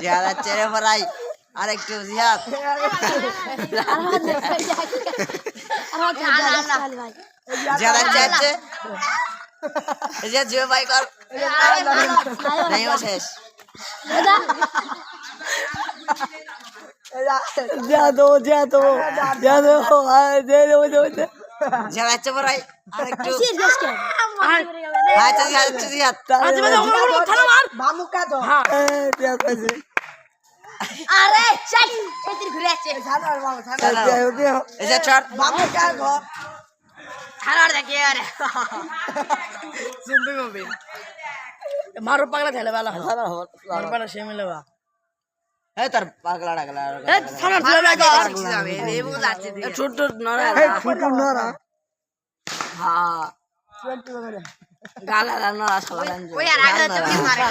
জিহাদ চেরে পড়াই আরেকটু জিহাদ জিহাদ চাচ্ছে জিহাদ জিও ভাই কর নাই শেষ জিহাদ চাচ্ছে পড়াই আরেকটু আচ্ছা জিহাদ আরে চাই সেদিন ঘুরে আছে থানার দেখি আরে सुनते भी मारो पगला थैले वाला मारो पगला से मिलेगा ए तर पागला डागला ए थाना चले যাবে এই বুঝাচ্ছে छोट नरा हां गाला नरा साला ওই আর আগে তো মারে